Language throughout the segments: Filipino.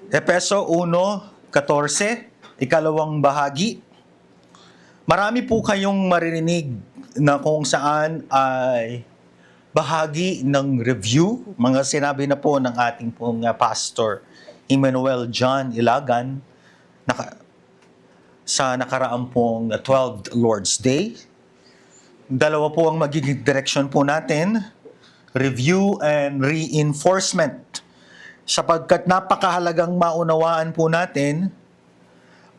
Efeso 1:14, ikalawang bahagi. Marami po kayong maririnig na kung saan ay bahagi ng review, mga sinabi na po ng ating pong pastor, Emmanuel John Ilagan, sa nakaraang pong 12th Lord's Day. Dalawa po ang magiging direction po natin, review and reinforcement. Sapagkat napakahalagang maunawaan po natin,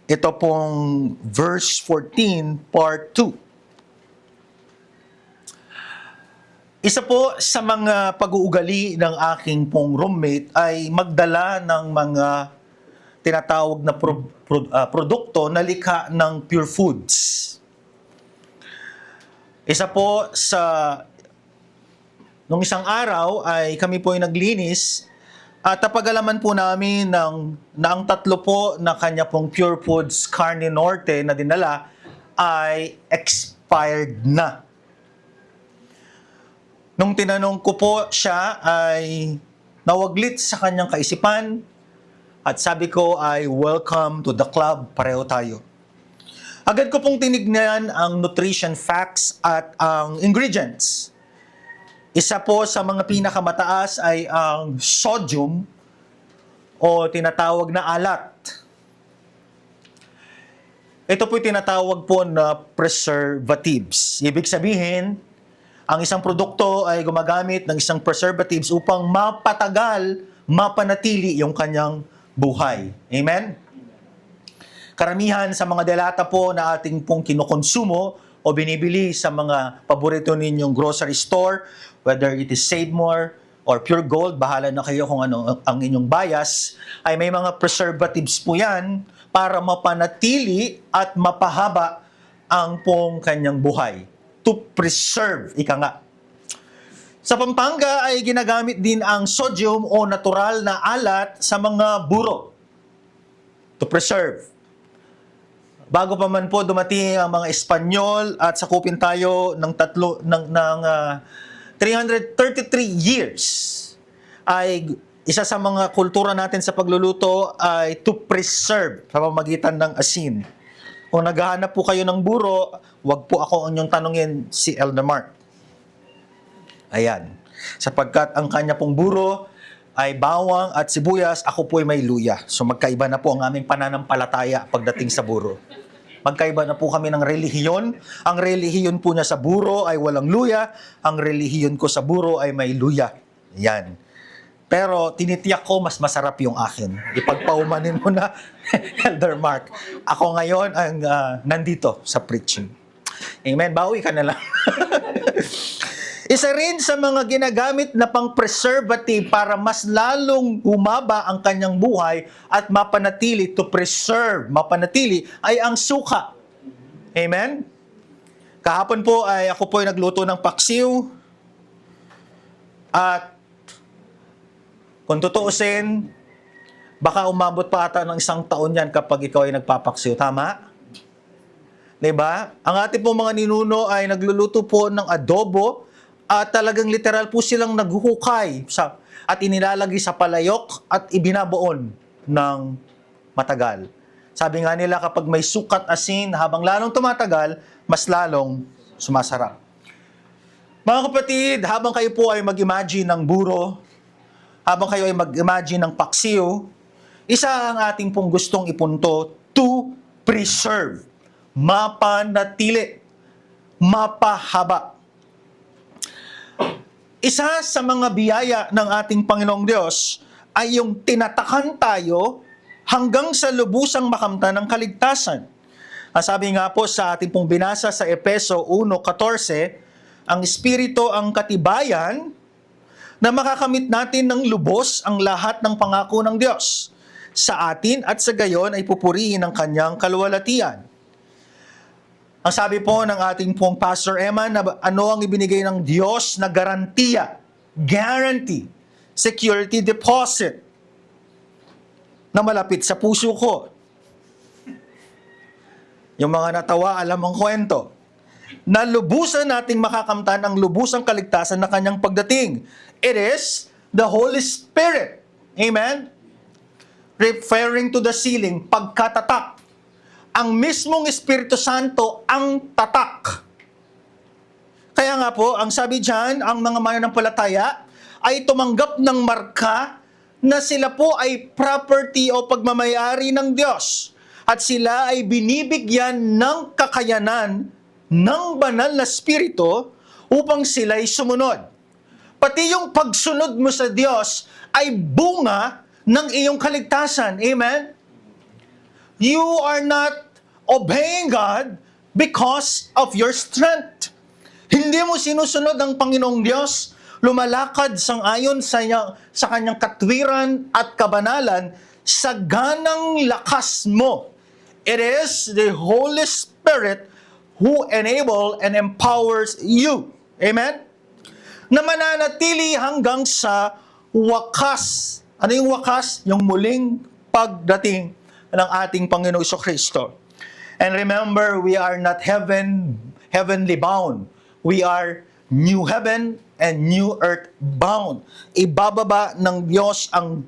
ito pong verse 14, part 2. Isa po sa mga pag-uugali ng aking pong roommate ay magdala ng mga tinatawag na produkto na likha ng Pure Foods. Isa po nung isang araw ay kami po ay naglinis at napag-alaman po namin na ang tatlo po na kanya pong Pure Foods Carne Norte na dinala ay expired na. Nung tinanong ko po siya ay nawaglit sa kanyang kaisipan at sabi ko ay welcome to the club, pareho tayo. Agad ko pong tinignan ang nutrition facts at ang ingredients. Isa po sa mga pinakamataas ay ang sodium o tinatawag na alat. Ito po tinatawag po na preservatives. Ibig sabihin, ang isang produkto ay gumagamit ng isang preservatives upang mapatagal, mapanatili yung kanyang buhay. Amen? Karamihan sa mga delata po na ating pong kinukonsumo o binibili sa mga paborito ninyong grocery store, whether it is Save More or Pure Gold, bahala na kayo kung ano ang inyong bias, ay may mga preservatives po yan para mapanatili at mapahaba ang pong kanyang buhay. To preserve, ika nga. Sa Pampanga ay ginagamit din ang sodium o natural na alat sa mga buro. To preserve. Bago pa man po dumating ang mga Espanyol at sakupin tayo ng 333 years, ay isa sa mga kultura natin sa pagluluto ay to preserve sa pamamagitan ng asin. Kung naghahanap po kayo ng buro, wag po ako ang inyong tanungin si Elder Mark. Ayan. Sapagkat ang kanya pong buro ay bawang at sibuyas, ako po ay may luya. So magkaiba na po ang aming pananampalataya pagdating sa buro. Magkaiba na po kami ng relihiyon. Ang relihiyon po niya sa buro ay walang luya. Ang relihiyon ko sa buro ay may luya. Yan. Pero tinitiyak ko mas masarap yung akin. Ipagpaumanin mo na, Elder Mark. Ako ngayon ang nandito sa preaching. Amen. Bawi ka na lang. Isa rin sa mga ginagamit na pang-preservative para mas lalong humaba ang kanyang buhay at mapanatili, to preserve, mapanatili, ay ang suka. Amen? Kahapon po ay ako po ay nagluto ng paksiw. At kung tutuusin, baka umabot pa ata ng 1 taon yan kapag ikaw ay nagpapaksiw. Tama? Diba? Ang ating po mga ninuno ay nagluluto po ng adobo at talagang literal po silang naghuhukay at inilalagay sa palayok at ibinabaon ng matagal. Sabi nga nila kapag may sukat asin, habang lalong tumatagal, mas lalong sumasarap. Mga kapatid, habang kayo po ay mag-imagine ng buro, habang kayo ay mag-imagine ng paksiw, isa ang ating pong gustong ipunto, to preserve, mapanatili, mapahaba. Isa sa mga biyaya ng ating Panginoong Diyos ay yung tinatakan tayo hanggang sa lubusang makamtan ng kaligtasan. Ang sabi nga po sa ating pong binasa sa Efeso 1:14, ang Espiritu ang katibayan na makakamit natin ng lubos ang lahat ng pangako ng Diyos sa atin at sa gayon ay pupurihin ang kanyang kaluwalhatian. Ang sabi po ng ating pong Pastor Emma na ano ang ibinigay ng Diyos na garantiya, guarantee, security deposit na malapit sa puso ko. Yung mga natawa, alam ang kwento. Na lubusan nating makakamtan ang lubusang kaligtasan na kanyang pagdating. It is the Holy Spirit. Amen? referring to the sealing, pagkatatak. Ang mismong Espiritu Santo ang tatak. Kaya nga po, ang sabi dyan, ang mga mananampalataya ay tumanggap ng marka na sila po ay property o pagmamayari ng Diyos. At sila ay binibigyan ng kakayanan ng banal na Espiritu upang sila ay sumunod. Pati yung pagsunod mo sa Diyos ay bunga ng iyong kaligtasan. Amen? You are not obeying God because of your strength. Hindi mo sinusunod ang Panginoong Diyos, lumalakad sang-ayon sa kanyang katwiran at kabanalan sa ganang lakas mo. It is the Holy Spirit who enable and empowers you. Amen? Na mananatili hanggang sa wakas. Ano yung wakas? Yung muling pagdating ng ating Panginoong Kristo. And remember, we are not heavenly bound. We are new heaven and new earth bound. Ibababa ng Diyos ang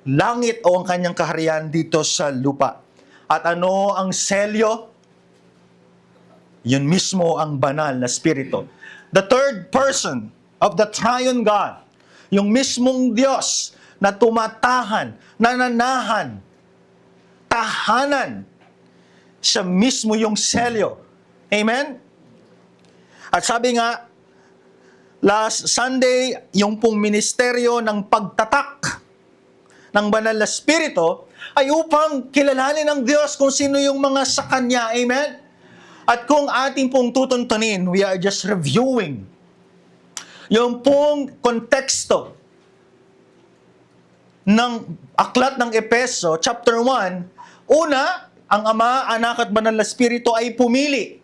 langit o ang kanyang kaharian dito sa lupa. At ano ang selyo? Yun mismo ang banal na Espiritu. The third person of the triune God, yung mismong Diyos na tumatahan, nananahan, tahanan, siya mismo yung selyo. Amen? At sabi nga, last Sunday, yung pong ministeryo ng pagtatak ng banal na Espiritu ay upang kilalanin ng Diyos kung sino yung mga sa Kanya. Amen? At kung ating pong tutuntunin, we are just reviewing yung pong konteksto ng aklat ng Efeso, chapter 1. Una, ang Ama, Anak at Banal na Espiritu ay pumili.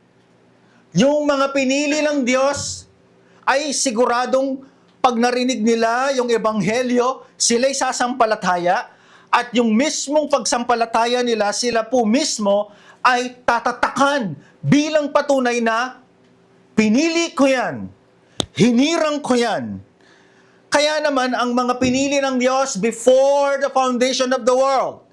Yung mga pinili ng Diyos ay siguradong pag narinig nila yung ebanghelyo, sila'y sasampalataya at yung mismong pagsampalataya nila, sila po mismo ay tatatakan bilang patunay na pinili ko yan, hinirang ko yan. Kaya naman ang mga pinili ng Diyos before the foundation of the world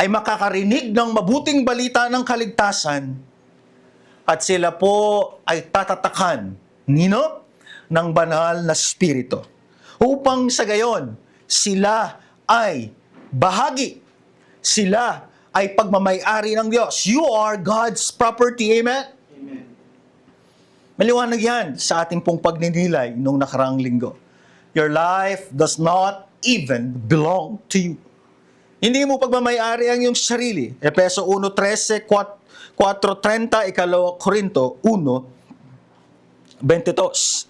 ay makakarinig ng mabuting balita ng kaligtasan at sila po ay tatatakan ng banal na Espiritu. Upang sa gayon, sila ay bahagi. Sila ay pagmamayari ng Diyos. You are God's property. Amen? Amen. Maliwanag yan sa ating pong pagninilay nung nakaraang linggo. Your life does not even belong to you. Hindi mo pagmamayari ang iyong sarili. Efeso 1:13, 4:30, 2 Korinto 1:22.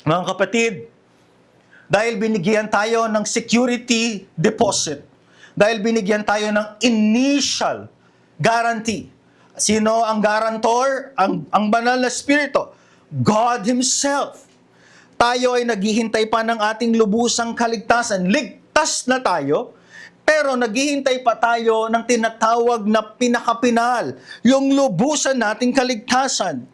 Mga kapatid, dahil binigyan tayo ng security deposit, dahil binigyan tayo ng initial guarantee. Sino ang guarantor? Ang banal na Espiritu, God Himself. Tayo ay naghihintay pa ng ating lubusang kaligtasan. Ligtas na tayo, pero naghihintay pa tayo ng tinatawag na pinakapinal, yung lubusan nating kaligtasan.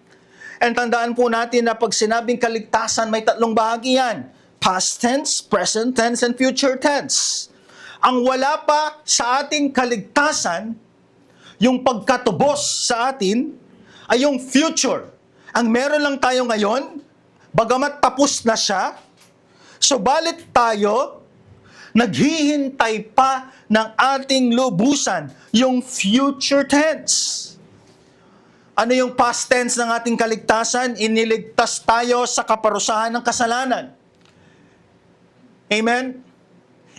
And tandaan po natin na pag sinabing kaligtasan, may tatlong bahagi yan. Past tense, present tense, and future tense. Ang wala pa sa ating kaligtasan, yung pagkatubos sa atin, ay yung future. Ang meron lang tayo ngayon, bagamat tapos na siya, subalit tayo, naghihintay pa ng ating lubusan, yung future tense. Ano yung past tense ng ating kaligtasan? Iniligtas tayo sa kaparusahan ng kasalanan. Amen?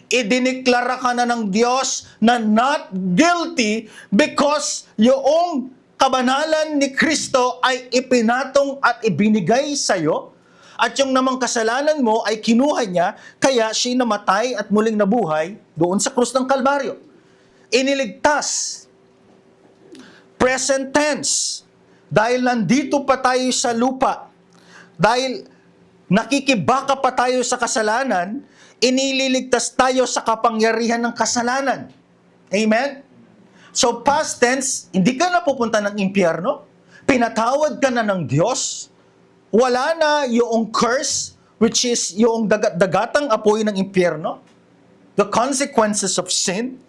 Idiniklara ka na ng Diyos na not guilty because yung kabanalan ni Kristo ay ipinatong at ibinigay sa iyo. At yung namang kasalanan mo ay kinuha niya, kaya siya namatay at muling nabuhay doon sa krus ng Kalbaryo. Iniligtas. Present tense. Dahil nandito pa tayo sa lupa, dahil nakikibaka pa tayo sa kasalanan, inililigtas tayo sa kapangyarihan ng kasalanan. Amen? So past tense, hindi ka na pupunta ng impyerno, pinatawad ka na ng Diyos, wala na yung curse, which is yung dagatang apoy ng impyerno. the consequences of sin.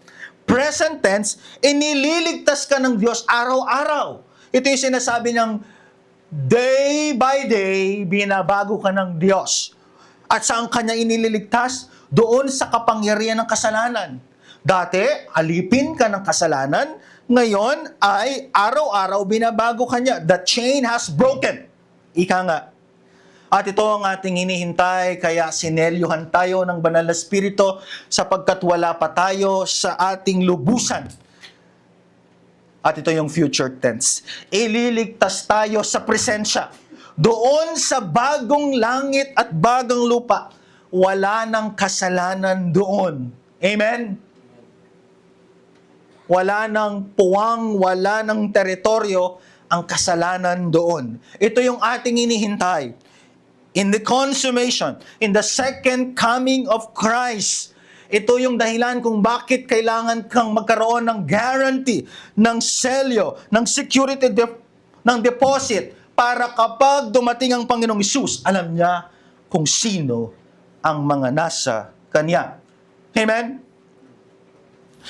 Present tense, inililigtas ka ng Diyos araw-araw. Ito yung sinasabi niyang day by day, binabago ka ng Diyos. At saan kanya inililigtas? Doon sa kapangyarihan ng kasalanan. Dati, alipin ka ng kasalanan. Ngayon ay araw-araw binabago ka niya. The chain has broken. Ika nga. At ito ang ating hinihintay, kaya sinelyuhan tayo ng Banal na Espiritu sapagkat wala pa tayo sa ating lubusan. At ito yung future tense. Ililigtas tayo sa presensya. Doon sa bagong langit at bagong lupa, wala ng kasalanan doon. Amen? Wala ng puwang, wala ng teritoryo ang kasalanan doon. Ito yung ating hinihintay. In the consummation, in the second coming of Christ, ito yung dahilan kung bakit kailangan kang magkaroon ng guarantee, ng selyo, ng security, ng deposit, para kapag dumating ang Panginoong Hesus, alam niya kung sino ang mga nasa Kanya. Amen?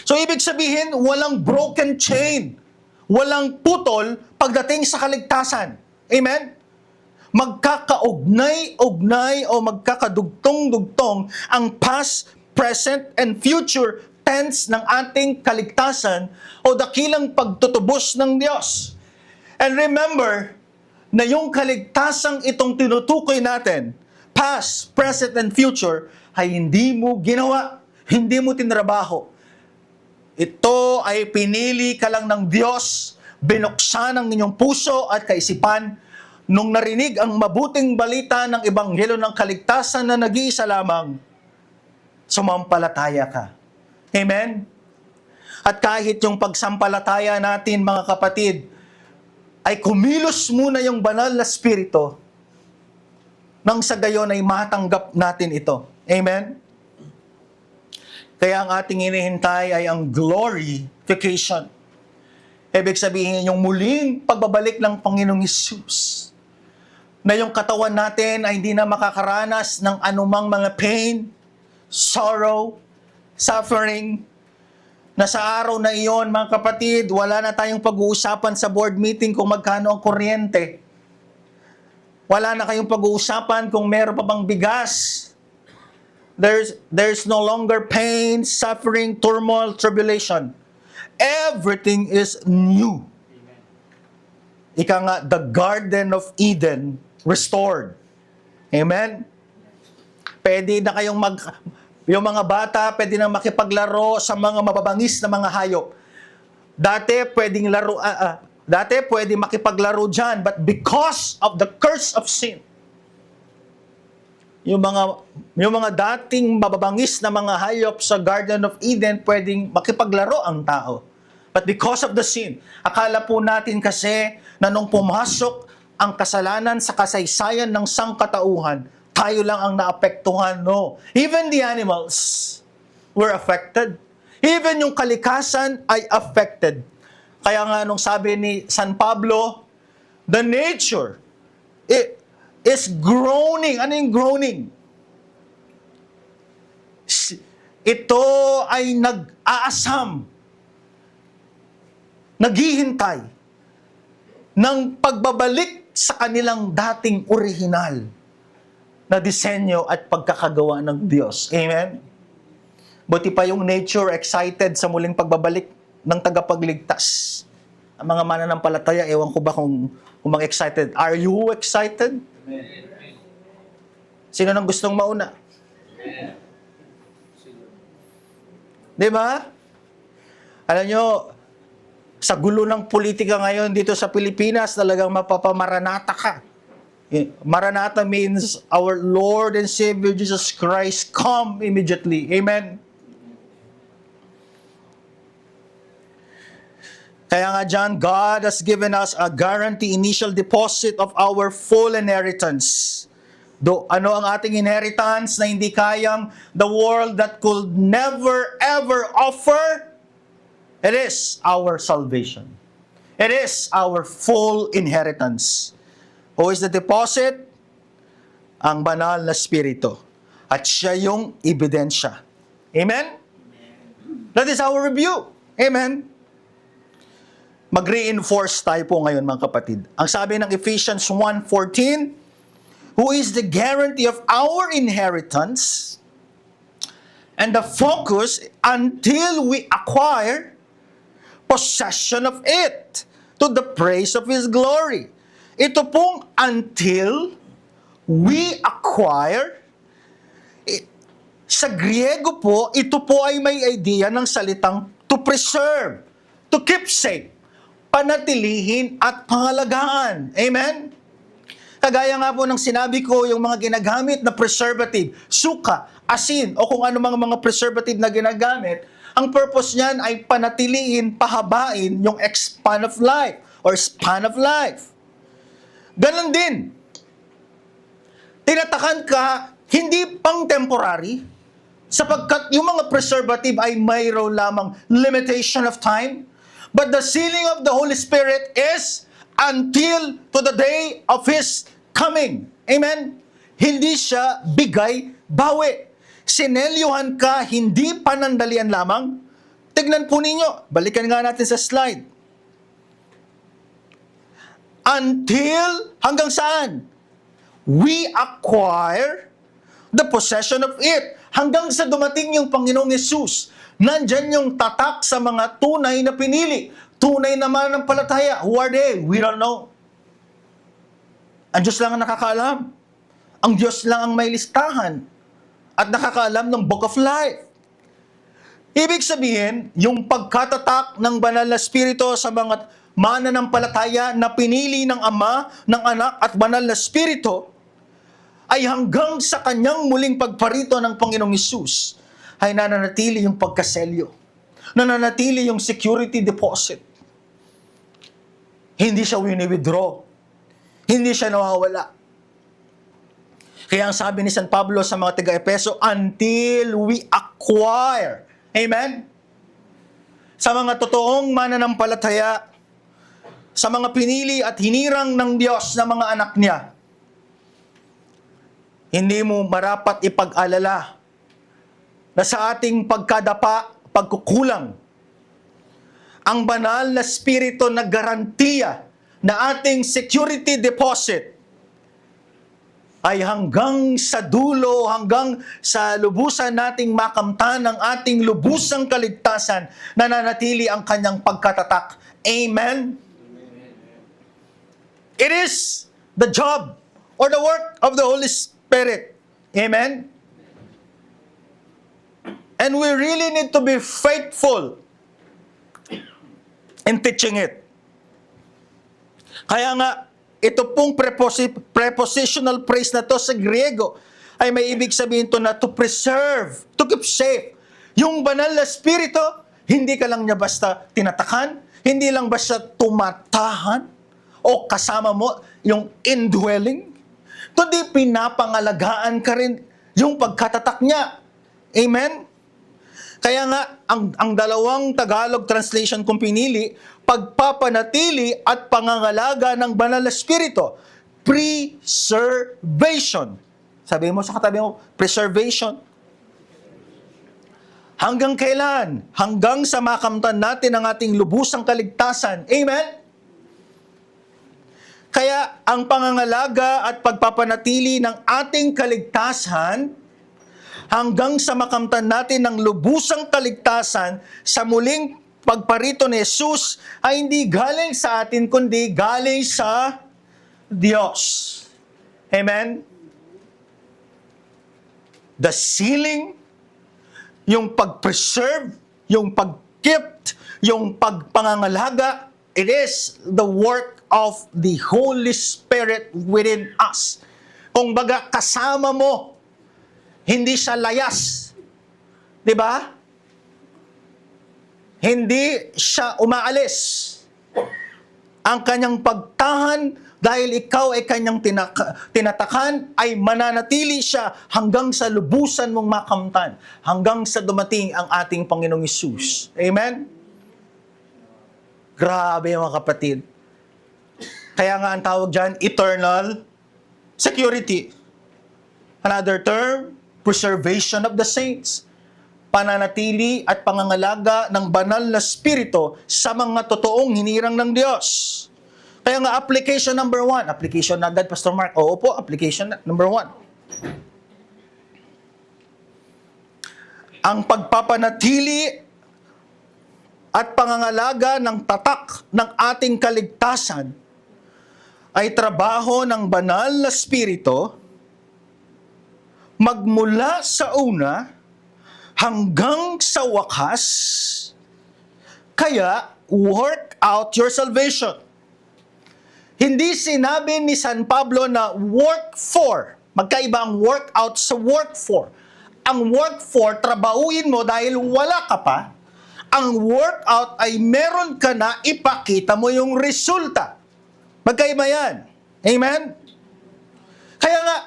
So, ibig sabihin, walang broken chain, walang putol pagdating sa kaligtasan. Amen? Magkakaugnay-ugnay o magkakadugtong-dugtong ang past, present, and future tense ng ating kaligtasan o dakilang pagtutubos ng Diyos. And remember na yung kaligtasang itong tinutukoy natin, past, present, and future, ay hindi mo ginawa, hindi mo tinrabaho. Ito ay pinili ka lang ng Diyos, binuksan ang inyong puso at kaisipan nung narinig ang mabuting balita ng Ebanghelyo ng kaligtasan na nag-iisa lamang, sumampalataya ka. Amen? At kahit yung pagsampalataya natin, mga kapatid, ay kumilos muna yung banal na Espiritu, nang sa gayon ay matanggap natin ito. Amen? Kaya ang ating hinihintay ay ang glorification. Ibig sabihin, yung muling pagbabalik ng Panginoong Hesus, na yung katawan natin ay hindi na makakaranas ng anumang mga pain, sorrow, suffering, na sa araw na iyon, mga kapatid, wala na tayong pag-uusapan sa board meeting kung magkano ang kuryente. Wala na kayong pag-uusapan kung meron pa bang bigas. There's no longer pain, suffering, turmoil, tribulation. Everything is new. Ika nga, the Garden of Eden restored. Amen? Pwede na kayong yung mga bata, pwede na makipaglaro sa mga mababangis na mga hayop. Dati, pwede makipaglaro dyan, but because of the curse of sin, yung mga dating mababangis na mga hayop sa Garden of Eden, pwedeng makipaglaro ang tao. But because of the sin, akala po natin kasi na nung pumasok ang kasalanan sa kasaysayan ng sangkatauhan, tayo lang ang naapektuhan. No. Even the animals were affected. Even yung kalikasan ay affected. Kaya nga nung sabi ni San Pablo, the nature is groaning. Ano yung groaning? Ito ay nag-aasam, naghihintay ng pagbabalik sa kanilang dating orihinal na disenyo at pagkakagawa ng Diyos. Amen? Buti pa yung nature excited sa muling pagbabalik ng tagapagligtas. Ang mga mananampalataya, ewan ko ba kung mga excited. Are you excited? Amen. Sino nang gustong mauna? Di ba? Alam nyo, sa gulo ng politika ngayon dito sa Pilipinas, talagang mapapamaranata ka. Maranatha means our Lord and Savior Jesus Christ come immediately. Amen? Kaya nga dyan, God has given us a guarantee initial deposit of our full inheritance. Ano ang ating inheritance na hindi kayang the world that could never ever offer? It is our salvation. It is our full inheritance. Who is the deposit? Ang banal na Espiritu. At siya yung ebidensya. Amen? That is our review. Amen? Mag-reinforce tayo po ngayon mga kapatid. Ang sabi ng Ephesians 1:14, who is the guarantee of our inheritance and the focus until we acquire possession of it to the praise of His glory. Ito pong until we acquire, sa Griego po, ito po ay may idea ng salitang to preserve, to keep safe, panatilihin at pangalagaan. Amen? Kagaya nga po ng sinabi ko, yung mga ginagamit na preservative, suka, asin, o kung ano mga preservative na ginagamit, ang purpose niyan ay panatiliin, pahabain yung span of life or span of life. Ganon din. Tinatakan ka, hindi pang temporary, sapagkat yung mga preservative ay mayroon lamang limitation of time, but the sealing of the Holy Spirit is until to the day of His coming. Amen? Hindi siya bigay, bawi. Sinelyuhan ka, hindi panandalian lamang. Tignan po ninyo, balikan nga natin sa slide. Until, hanggang saan? We acquire the possession of it. Hanggang sa dumating yung Panginoong Yesus, nandyan yung tatak sa mga tunay na pinili. Tunay naman ng palataya. Who are they? We don't know. Ang Diyos lang ang nakakaalam. Ang Diyos lang ang may listahan at nakakaalam ng Book of Life. Ibig sabihin, yung pagkatatak ng banal na Espiritu sa mga mananampalataya na pinili ng Ama, ng Anak at banal na Espiritu ay hanggang sa kanyang muling pagparito ng Panginoong Hesus ay nananatili yung pagkaselyo. Nananatili yung security deposit. Hindi siya wini-withdraw. Hindi siya nawawala. Kaya ang sabi ni San Pablo sa mga taga-Epeso, until we acquire. Amen? Sa mga totoong mananampalataya, sa mga pinili at hinirang ng Diyos na mga anak niya, hindi mo marapat ipag-alala na sa ating pagkadapa, pagkukulang, ang banal na Espiritu na garantiya na ating security deposit ay hanggang sa dulo, hanggang sa lubusan nating makamtan ng ating lubusang kaligtasan, nananatili ang kanyang pagkatatak. Amen? It is the job or the work of the Holy Spirit. Amen? And we really need to be faithful in teaching it. Kaya nga, ito pong prepositional phrase na to sa Griego ay may ibig sabihin to na to preserve, to keep safe. Yung banal na Espiritu, hindi ka lang niya basta tinatakan, hindi lang basta tumatahan o kasama mo yung indwelling, kundi pinapangalagaan ka rin yung pagkatatak niya. Amen? Kaya nga, ang dalawang Tagalog translation kong pinili, pagpapanatili at pangangalaga ng banal na Espiritu. Preservation. Sabi mo sa katabi mo, preservation. Hanggang kailan? Hanggang sa makamtan natin ang ating lubusang kaligtasan. Amen? Kaya ang pangangalaga at pagpapanatili ng ating kaligtasan hanggang sa makamtan natin ng lubusang kaligtasan sa muling pagparito ni Jesus ay hindi galing sa atin kundi galing sa Diyos. Amen? The sealing, yung pag-preserve, yung pag-keep, yung pagpangangalaga, it is the work of the Holy Spirit within us. Kung baga kasama mo, hindi siya layas. Di ba? Hindi siya umaalis. Ang kanyang pagtahan dahil ikaw ay kanyang tinatakan ay mananatili siya hanggang sa lubusan mong makamtan. Hanggang sa dumating ang ating Panginoong Hesus. Amen? Grabe mga kapatid. Kaya nga ang tawag dyan, eternal security. Another term, preservation of the saints. pananatili at pangangalaga ng banal na spirito sa mga totoong hinirang ng Diyos. Kaya nga, application number 1. Application na agad, Pastor Mark. Oo po, application number 1. Ang pagpapanatili at pangangalaga ng tatak ng ating kaligtasan ay trabaho ng banal na spirito magmula sa una hanggang sa wakas. Kaya, work out your salvation. Hindi sinabi ni San Pablo na work for. Magkaiba ang work out sa work for. Ang work for, trabahuin mo dahil wala ka pa. Ang work out ay meron ka na, ipakita mo yung resulta. Magkaiba yan. Amen? Kaya nga,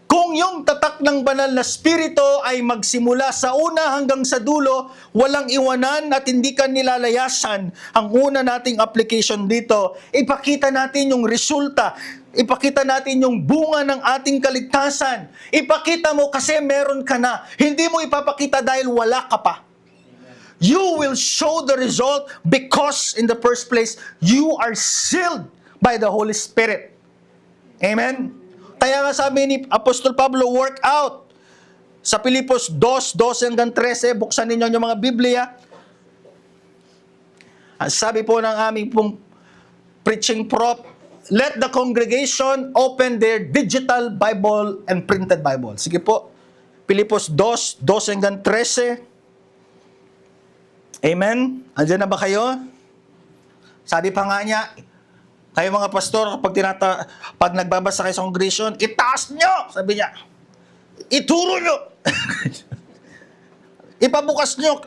kung yung tatak ng banal na spirito ay magsimula sa una hanggang sa dulo, walang iwanan at hindi ka nilalayasan, ang una nating application dito, ipakita natin yung resulta. Ipakita natin yung bunga ng ating kaligtasan. Ipakita mo kasi meron ka na. Hindi mo ipapakita dahil wala ka pa. You will show the result because in the first place, you are sealed by the Holy Spirit. Amen? Kaya nga sabi ni Apostol Pablo, work out. Sa Pilipos 2:12 hanggang 13, buksan ninyo yung mga Biblia. Sabi po ng aming pong preaching prop, let the congregation open their digital Bible and printed Bible. Sige po. Pilipos 2:12 hanggang 13. Amen? Andiyan na ba kayo? Sabi pa nga niya, kayo mga pastor, pag nagbabasa kayo sa congregation, itaas nyo! Sabi niya. Ituro nyo! Ipabukas nyo!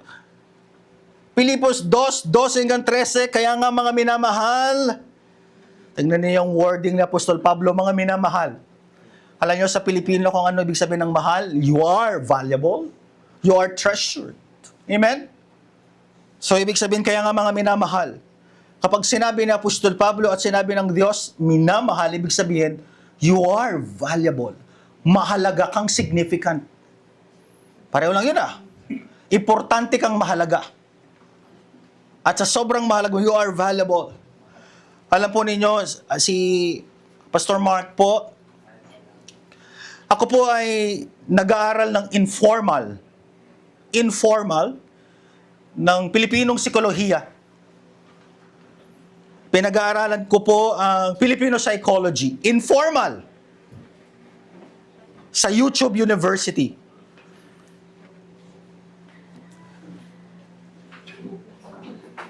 Pilipos 2:12 hanggang 13, kaya nga mga minamahal, tingnan niyo yung wording ni Apostol Pablo, mga minamahal. Alam niyo sa Pilipino kung ano ibig sabihin ng mahal? You are valuable. You are treasured. Amen? So ibig sabihin, kaya nga mga minamahal, kapag sinabi ni Apostol Pablo at sinabi ng Diyos, minamahal, ibig sabihin, you are valuable. Mahalaga kang significant. Pareho lang yun Importante kang mahalaga. At sa sobrang mahalaga, you are valuable. Alam po ninyo, si Pastor Mark po, ako po ay nag-aaral ng informal ng Pilipinong Psikolohiya. Pinag-aaralan ko po ang Filipino Psychology. Informal. Sa YouTube University.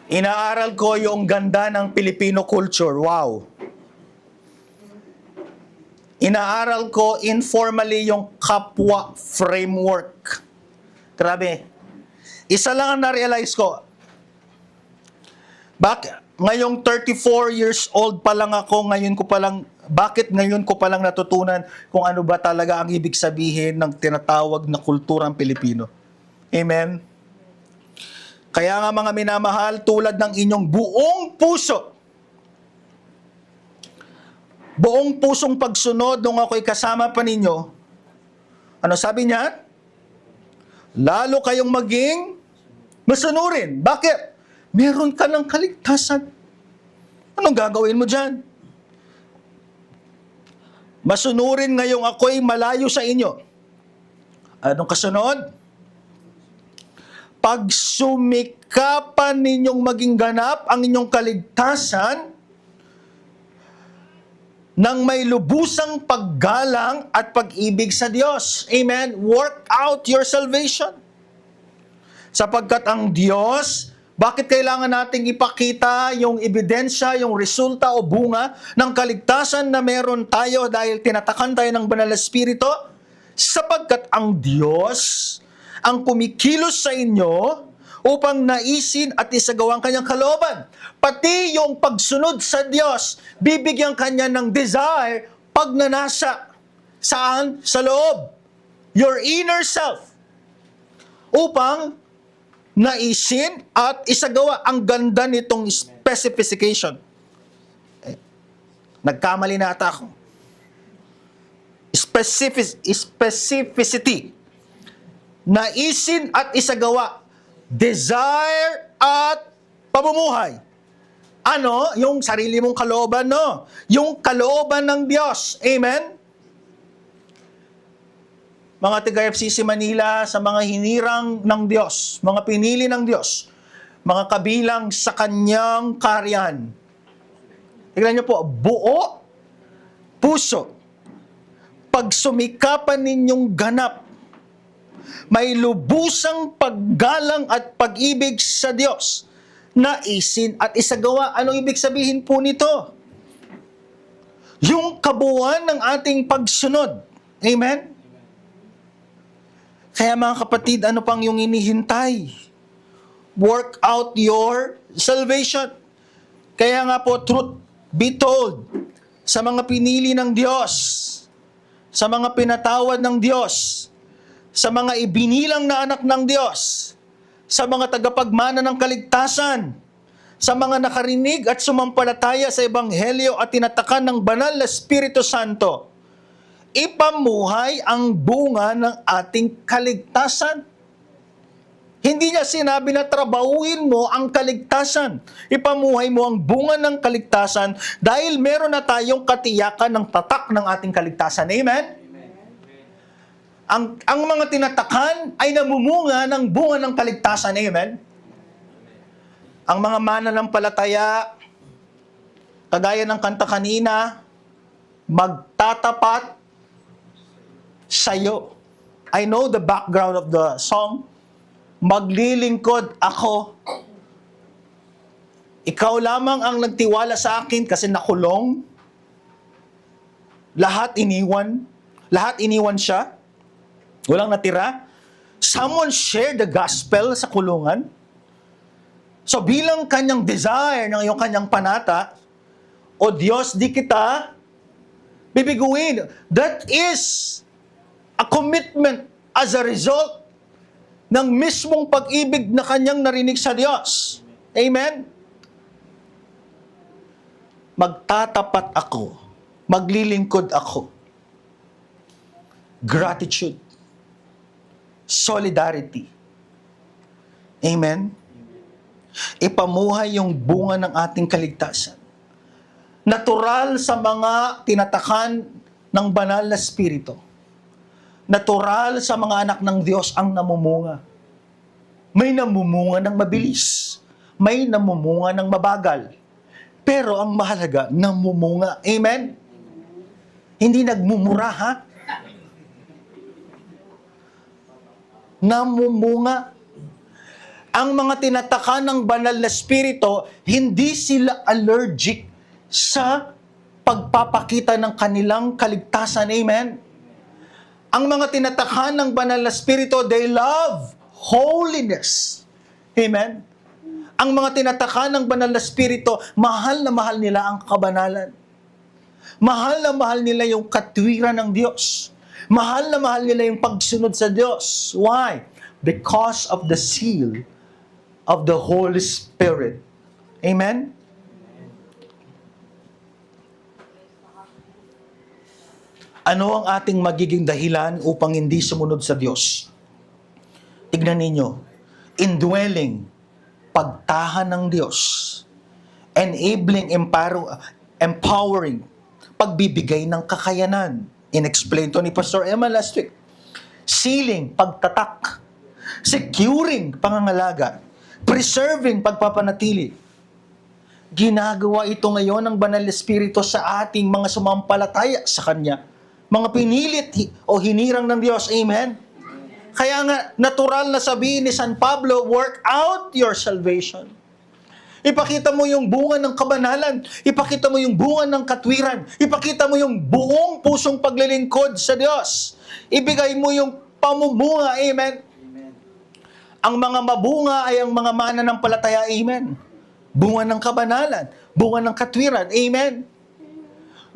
Inaaral ko yung ganda ng Filipino culture. Wow. Inaaral ko informally yung kapwa framework. Grabe. Isa lang ang na-realize ko. Ngayong 34 years old pa lang ako, bakit ngayon ko pa lang natutunan kung ano ba talaga ang ibig sabihin ng tinatawag na kulturang Pilipino. Amen? Kaya nga mga minamahal, tulad ng inyong buong pusong pagsunod nung ako'y kasama pa ninyo, ano sabi niya? Lalo kayong maging masunurin. Bakit? Meron ka ng kaligtasan. Anong gagawin mo dyan? Masunurin ngayong ako'y malayo sa inyo. Anong kasunod? Pag sumikapan ninyong maging ganap ang inyong kaligtasan ng may lubusang paggalang at pag-ibig sa Diyos. Amen? Work out your salvation. Sapagkat ang Diyos, bakit kailangan nating ipakita yung ebidensya, yung resulta o bunga ng kaligtasan na meron tayo dahil tinatakan tayo ng banal na Espiritu? Sapagkat ang Diyos ang kumikilos sa inyo upang naisin at isagawa ang kanyang kalooban. Pati yung pagsunod sa Diyos, bibigyan kanya ng desire pagnanasa. Saan? Sa loob. Your inner self. Upang naisin at isagawa. Ang ganda nitong specification. Nagkamali na ata ako. Specificity. naisin at isagawa, desire at pamumuhay. Ano? Yung sarili mong kalooban, no? Yung kalooban ng Diyos. Amen? Mga taga-FCC Manila, sa mga hinirang ng Diyos, mga pinili ng Diyos, mga kabilang sa kanyang karyan. Tignan niyo po, buo, puso, pagsumikapan ninyong ganap, may lubusang paggalang at pag-ibig sa Diyos, naisin at isagawa. Anong ibig sabihin po nito? Yung kabuuan ng ating pagsunod. Amen? Kaya mga kapatid, ano pang yung inihintay? Work out your salvation. Kaya nga po, truth be told, sa mga pinili ng Diyos, sa mga pinatawad ng Diyos, sa mga ibinilang na anak ng Diyos, sa mga tagapagmana ng kaligtasan, sa mga nakarinig at sumampalataya sa Ebanghelyo at tinatakan ng banal na Espiritu Santo, ipamuhay ang bunga ng ating kaligtasan. Hindi niya sinabi na trabahuin mo ang kaligtasan. Ipamuhay mo ang bunga ng kaligtasan dahil meron na tayong katiyakan ng tatak ng ating kaligtasan. Amen? Ang mga tinatakan ay namumunga ng bunga ng kaligtasan. Amen? Ang mga mananampalataya, kagaya ng kanta kanina, magtatapat sa'yo. I know the background of the song. Maglilingkod ako. Ikaw lamang ang nagtiwala sa akin kasi nakulong. Lahat iniwan. Lahat iniwan siya. Walang natira. Someone shared the gospel sa kulungan. So bilang kanyang desire ng iyong kanyang panata, O Diyos, di kita bibiguin. That is a commitment as a result ng mismong pag-ibig na kanyang narinig sa Diyos. Amen? Magtatapat ako. Maglilingkod ako. Gratitude. Solidarity. Amen? Ipamuhay yung bunga ng ating kaligtasan. Natural sa mga tinatakan ng banal na Espiritu. Natural sa mga anak ng Diyos ang namumunga. May namumunga ng mabilis. May namumunga ng mabagal. Pero ang mahalaga, namumunga. Amen? Hindi nagmumura, ha? Namumunga. Ang mga tinatakan ng banal na Espiritu, hindi sila allergic sa pagpapakita ng kanilang kaligtasan. Amen? Ang mga tinatakan ng banal na Espiritu, they love holiness. Amen? Ang mga tinatakan ng banal na Espiritu, mahal na mahal nila ang kabanalan. Mahal na mahal nila yung katwiran ng Diyos. Mahal na mahal nila yung pagsunod sa Diyos. Why? Because of the seal of the Holy Spirit. Amen? Ano ang ating magiging dahilan upang hindi sumunod sa Diyos? Tignan ninyo. Indwelling, pagtahan ng Diyos. Enabling, empowering, pagbibigay ng kakayanan. In-explain to ni Pastor Emma last week. Sealing, pagtatak. Securing, pangangalaga. Preserving, pagpapanatili. Ginagawa ito ngayon ng Banal na Espiritu sa ating mga sumampalataya sa Kanya. Mga pinilit o hinirang ng Diyos. Amen? Kaya nga, natural na sabihin ni San Pablo, work out your salvation. Ipakita mo yung bunga ng kabanalan. Ipakita mo yung bunga ng katwiran. Ipakita mo yung buong pusong paglilingkod sa Diyos. Ibigay mo yung pamumunga. Amen? Ang mga mabunga ay ang mga mananampalataya. Amen? Bunga ng kabanalan. Bunga ng katwiran. Amen?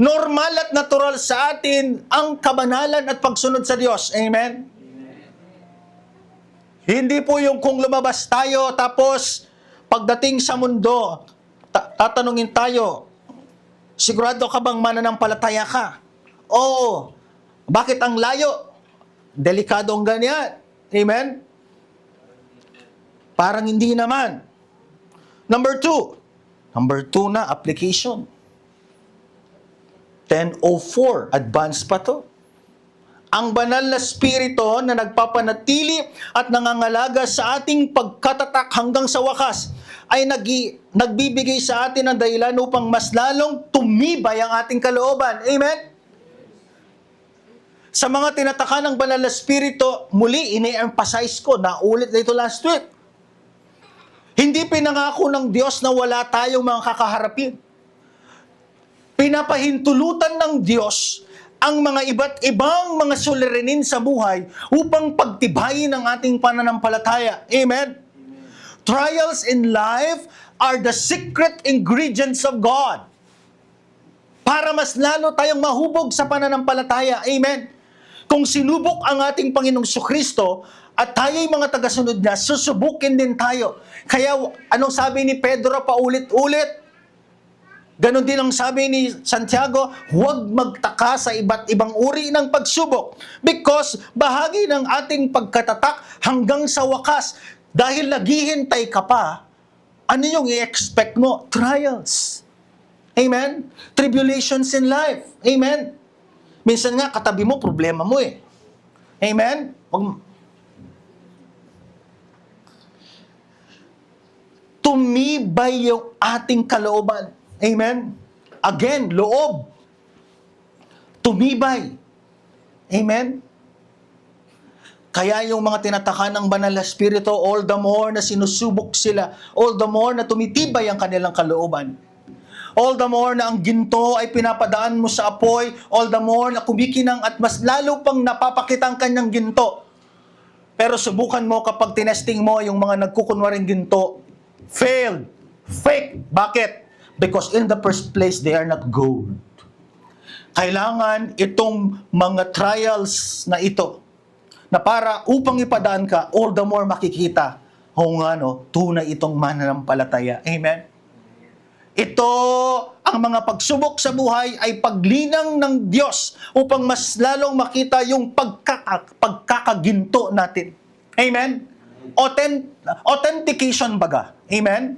Normal at natural sa atin ang kabanalan at pagsunod sa Diyos. Amen? Hindi po yung kung lumabas tayo tapos pagdating sa mundo, tatanungin tayo, sigurado ka bang mananampalataya ka? Oo. Bakit ang layo? Delikado ang ganyan. Amen? Parang hindi naman. Number two na, application. 10:04, advance pa to. Ang banal na spirito na nagpapanatili at nangangalaga sa ating pagkatatak hanggang sa wakas ay nagbibigay sa atin ng dahilan upang mas lalong tumibay ang ating kalooban. Amen? Sa mga tinatakan ng banal na spirito, muli, ini-emphasize ko, naulit na ito last week. Hindi pinangako ng Diyos na wala tayong mga kakaharapin. Pinapahintulutan ng Diyos ang mga iba't ibang mga suliranin sa buhay upang pagtibayin ang ating pananampalataya. Amen? Trials in life are the secret ingredients of God. Para mas lalo tayong mahubog sa pananampalataya. Amen? Kung sinubok ang ating Panginoong Kristo at tayo'y mga tagasunod niya, susubukin din tayo. Kaya anong sabi ni Pedro paulit-ulit? Ganon din ang sabi ni Santiago, huwag magtaka sa iba't ibang uri ng pagsubok because bahagi ng ating pagkatatak hanggang sa wakas. Dahil naghihintay ka pa, ano yung i-expect mo? Trials. Amen? Tribulations in life. Amen? Minsan nga, katabi mo, problema mo eh. Amen? Tumibay yung ating kalooban. Amen? Again, loob. Tumibay. Amen? Kaya yung mga tinatakan ng banal na spirito, all the more na sinusubok sila, all the more na tumitibay ang kanilang kalooban. All the more na ang ginto ay pinapadaan mo sa apoy, all the more na kumikinang at mas lalo pang napapakita ang kanyang ginto. Pero subukan mo kapag tinesting mo yung mga nagkukunwaring ginto, failed, fake. Bakit? Because in the first place, they are not gold. Kailangan itong mga trials na ito, na para upang ipadaan ka, all the more makikita kung tunay itong mananampalataya. Amen? Ito, ang mga pagsubok sa buhay ay paglinang ng Diyos upang mas lalong makita yung pagkakaginto natin. Amen? Authentication baga. Amen?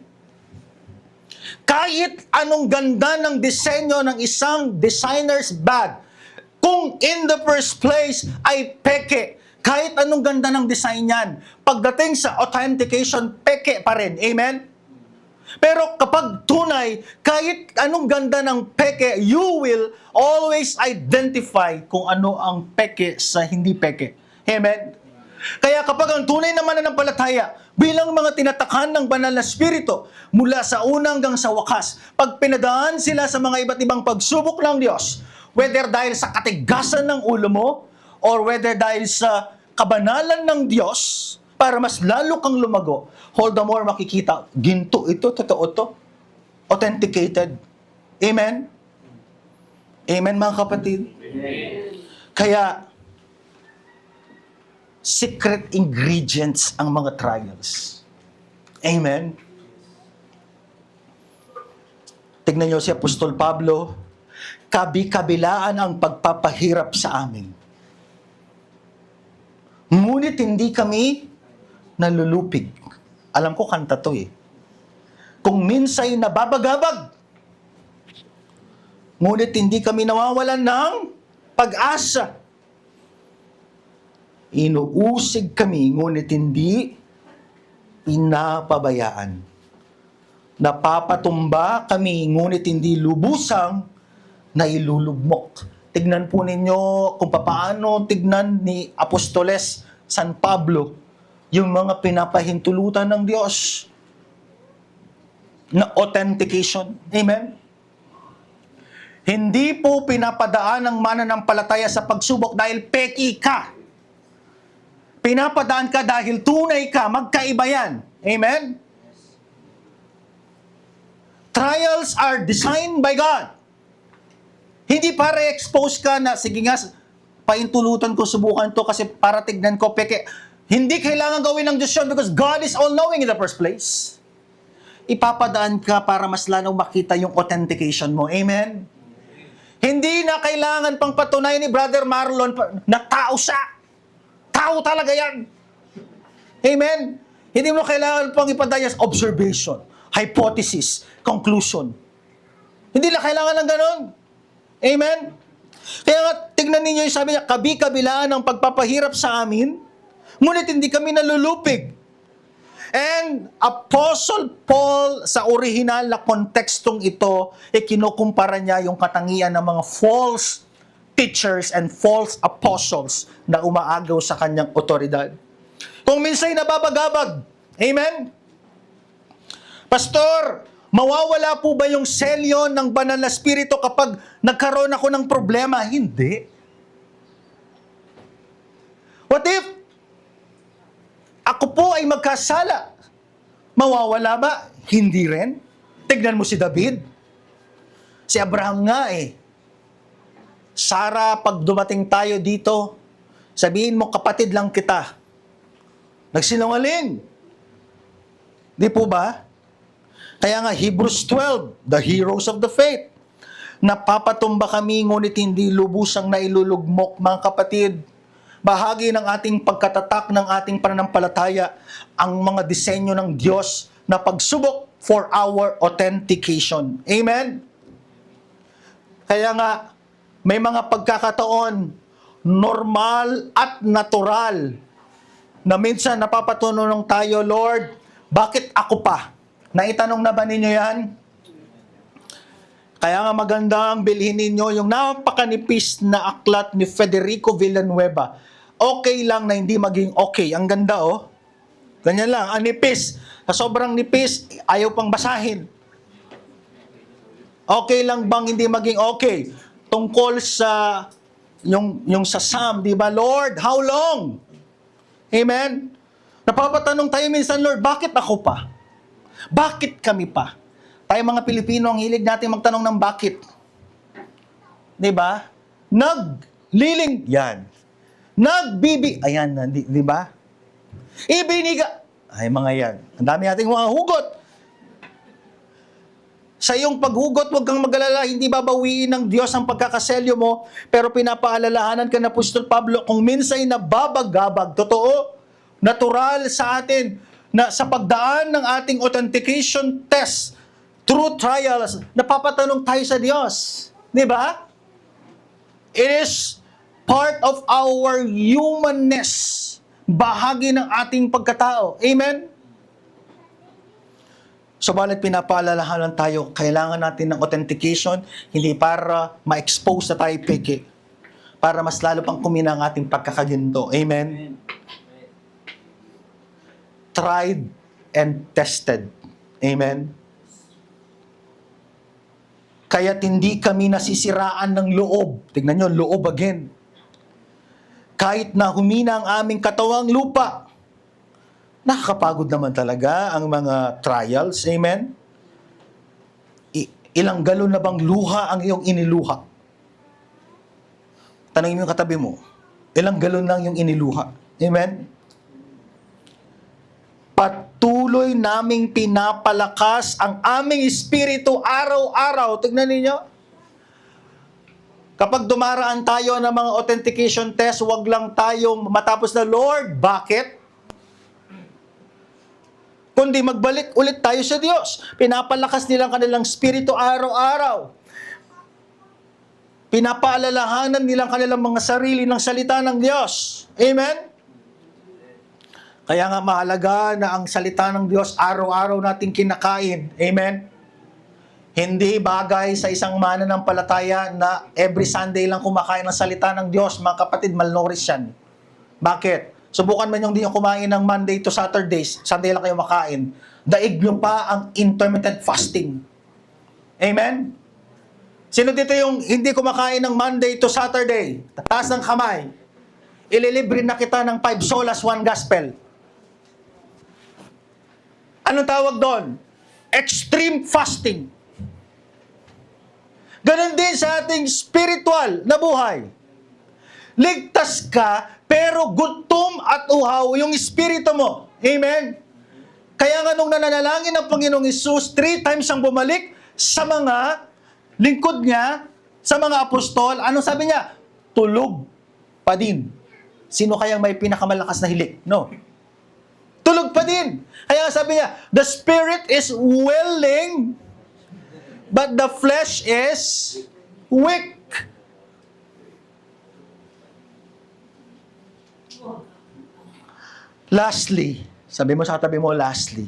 Kahit anong ganda ng disenyo ng isang designer's bag, kung in the first place ay peke, kahit anong ganda ng design yan, pagdating sa authentication, peke pa rin. Amen? Pero kapag tunay, kahit anong ganda ng peke, you will always identify kung ano ang peke sa hindi peke. Amen? Kaya kapag ang tunay na mananampalataya, bilang mga tinatakan ng banal na spirito, mula sa una hanggang sa wakas, pag pinadaan sila sa mga iba't ibang pagsubok ng Diyos, whether dahil sa katigasan ng ulo mo, or whether dahil sa kabanalan ng Diyos, para mas lalo kang lumago, all the more makikita, ginto ito, totoo to, authenticated. Amen? Amen mga kapatid? Amen. Kaya, secret ingredients ang mga trials. Amen? Tignan niyo si Apostol Pablo, kabi-kabilaan ang pagpapahirap sa amin. Ngunit hindi kami nalulupig. Alam ko kanta to eh. Kung minsay nababagabag, ngunit hindi kami nawawalan ng pag-asa. Inuusig kami, ngunit hindi pinapabayaan. Napapatumba kami, ngunit hindi lubusang nailulugmok. Tignan po ninyo kung paano tignan ni Apostoles San Pablo yung mga pinapahintulutan ng Diyos na authentication. Amen? Hindi po pinapadaan ng mananampalataya sa pagsubok dahil peki ka. Pinapadaan ka dahil tunay ka, magkaiba yan. Amen? Trials are designed by God. Hindi para expose ka na, sige nga, paintulutan ko, subukan to kasi para tignan ko, peke. Hindi kailangan gawin ng Diyos yun because God is all-knowing in the first place. Ipapadaan ka para mas lalong makita yung authentication mo. Amen? Hindi na kailangan pang patunayan ni Brother Marlon na tao siya. Tao talaga yan. Amen? Hindi mo kailangan pang ipadayas observation, hypothesis, conclusion. Hindi na kailangan ng ganon. Amen? Kaya nga, tignan ninyo yung sabi niya, kabi-kabilaan ang pagpapahirap sa amin, ngunit hindi kami nalulupig. And Apostle Paul, sa original na kontekstong ito, kinukumpara niya yung katangian ng mga false teachers and false apostles na umaagaw sa kanyang otoridad. Kung minsan nababagabag, amen? Pastor, mawawala po ba yung selyo ng banal na spirito kapag nagkaroon ako ng problema? Hindi. What if ako po ay magkasala? Mawawala ba? Hindi rin. Tignan mo si David. Si Abraham nga eh. Sarah, pag dumating tayo dito, sabihin mo, kapatid lang kita. Nagsinungaling. Di po ba? Kaya nga, Hebrews 12, the heroes of the faith. Napapatumba kami, ngunit hindi lubusang nailulugmok, mga kapatid. Bahagi ng ating pagkatatak ng ating pananampalataya ang mga disenyo ng Diyos na pagsubok for our authentication. Amen? Kaya nga, may mga pagkakataon, normal at natural, na minsan napapatunong tayo, Lord, bakit ako pa? Naitanong na ba ninyo yan? Kaya nga magandang bilhin ninyo yung napakanipis na aklat ni Federico Villanueva. Okay lang na hindi maging okay. Ang ganda oh. Ganyan lang. Ang nipis. Sa sobrang nipis, ayaw pang basahin. Okay lang bang hindi maging okay? Tungkol sa yung sa Psalm, di ba? Lord, how long? Amen? Napapatanong tayo minsan, Lord, bakit ako pa? Bakit kami pa? Tayo mga Pilipino, ang hilig natin magtanong ng bakit. Di ba? Nagliling, yan. Ayan, di ba? Ibiniga, ay mga yan. Ang dami nating mga hugot. Sa iyong paghugot, huwag kang mag-alala, hindi babawiin ng Diyos ang pagkakaselyo mo, pero pinapaalalahanan ka na Apostol Pablo kung minsay nababagabag, totoo, natural sa atin, na sa pagdaan ng ating authentication test, through trials, napapatanong tayo sa Diyos. Di ba? It is part of our humanness. Bahagi ng ating pagkatao. Amen? Subalit pinapaalalahanan tayo, kailangan natin ng authentication, hindi para ma-expose na tayo peke, para mas lalo pang kumina ang ating pagkakaginto. Amen? Tried and tested. Amen? Kaya't hindi kami nasisiraan ng loob. Tignan nyo, loob again. Kahit na humina ang aming katawang lupa. Nakakapagod naman talaga ang mga trials. Amen? Ilang galon na bang luha ang iyong iniluha? Tanungin mo yung katabi mo. Ilang galon lang yung iniluha? Amen? Patuloy naming pinapalakas ang aming espiritu araw-araw. Tignan ninyo. Kapag dumaraan tayo ng mga authentication test, huwag lang tayong matapos na, Lord, bakit? Kundi magbalik ulit tayo sa Diyos. Pinapalakas nilang kanilang espiritu araw-araw. Pinapaalalahanan nilang kanilang mga sarili ng salita ng Diyos. Amen? Kaya nga mahalaga na ang salita ng Diyos araw-araw nating kinakain. Amen? Hindi bagay sa isang mananampalataya na every Sunday lang kumakain ng salita ng Diyos. Mga kapatid, malnourished yan. Bakit? Subukan man yung di nyo kumain ng Monday to Saturdays. Sunday lang kayo makain. Daig nyo pa ang intermittent fasting. Amen? Sino dito yung hindi kumakain ng Monday to Saturday? Taas ng kamay. Ililibre na kita ng 5 solas, 1 gospel. Anong tawag doon? Extreme fasting. Ganon din sa ating spiritual na buhay. Ligtas ka, pero gutom at uhaw yung espiritu mo. Amen? Kaya nga nung nananalangin ng Panginoong Hesus, 3 times ang bumalik sa mga lingkod niya, sa mga apostol, anong sabi niya? Tulog pa din. Sino kayang may pinakamalakas na hilik? No. Tulog pa din. Kaya sabi niya, the spirit is willing, but the flesh is weak. Lastly, sabi mo sa katabi mo, lastly.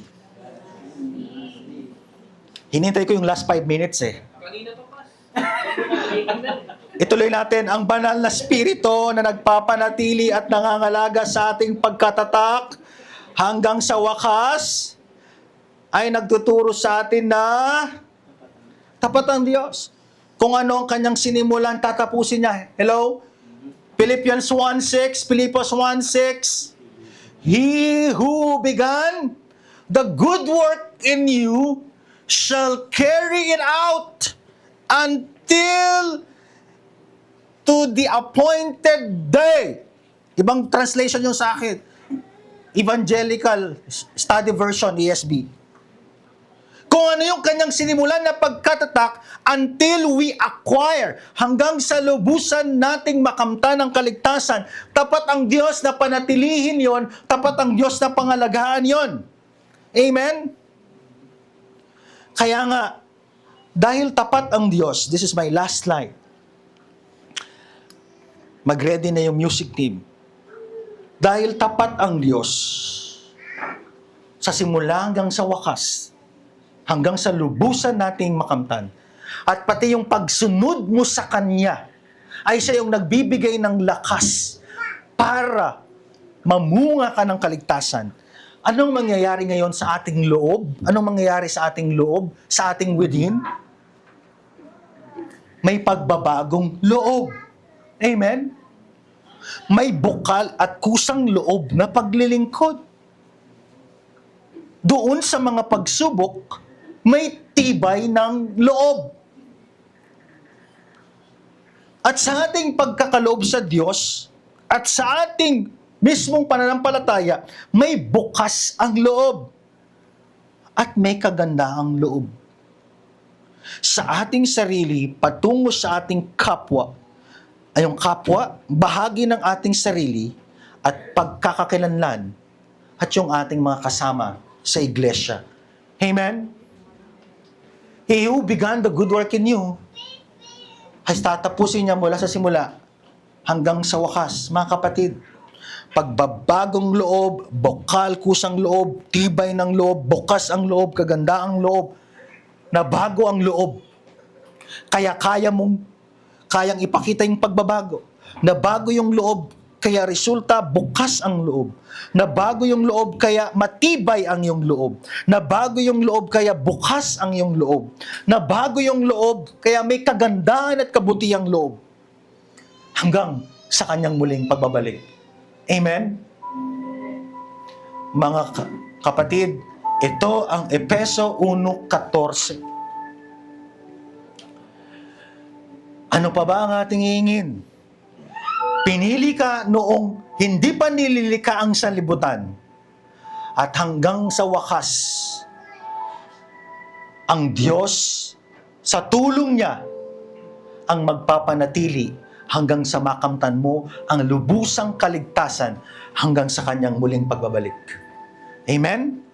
Hinintay ko yung last 5 minutes eh. Ituloy natin, ang banal na spirito na nagpapanatili at nangangalaga sa ating pagkatatak hanggang sa wakas ay nagtuturo sa atin na tapat ang Diyos. Kung ano ang kanyang sinimulan, tatapusin niya. Hello? Philippians 1:6, Philippians 1:6. He who began the good work in you shall carry it out until to the appointed day. Ibang translation yung sa akin. Evangelical Study Version, ESV. Kung ano yung kanyang sinimulan na pagkatatak until we acquire, hanggang sa lubusan nating makamtan ng kaligtasan. Tapat ang Diyos na panatilihin yon, tapat ang Diyos na pangalagaan yon. Amen? Kaya nga, dahil tapat ang Diyos, this is my last slide. Mag-ready na yung music team. Dahil tapat ang Diyos, sa simula hanggang sa wakas, hanggang sa lubusan nating makamtan, at pati yung pagsunod mo sa Kanya, ay siya yung nagbibigay ng lakas para mamunga ka ng kaligtasan. Anong mangyayari ngayon sa ating loob? Anong mangyayari sa ating loob? Sa ating within? May pagbabagong loob. Amen? May bukal at kusang loob na paglilingkod. Doon sa mga pagsubok, may tibay ng loob. At sa ating pagkakaloob sa Diyos, at sa ating mismong pananampalataya, may bukas ang loob. At may kagandaang loob. Sa ating sarili, patungo sa ating kapwa, ay yung kapwa, bahagi ng ating sarili, at pagkakakilanlan, at yung ating mga kasama sa iglesia. Amen? He who began the good work in you, ay tatapusin niya mula sa simula hanggang sa wakas. Mga kapatid, pagbabagong loob, bukal, kusang loob, tibay ng loob, bukas ang loob, kagandaang loob, na bago ang loob. Kaya kayang ipakita yung pagbabago. Na bago yung loob, kaya resulta bukas ang loob. Na bago yung loob, kaya matibay ang iyong loob. Na bago yung loob, kaya bukas ang iyong loob. Na bago yung loob, kaya may kagandahan at kabutihang loob. Hanggang sa kanyang muling pagbabalik. Amen? Mga kapatid, ito ang Efeso 1:14. Ano pa ba ang ating hihingin? Pinili ka noong hindi pa nililika ang sanlibutan. At hanggang sa wakas, ang Diyos sa tulong niya ang magpapanatili hanggang sa makamtan mo ang lubusang kaligtasan hanggang sa kanyang muling pagbabalik. Amen?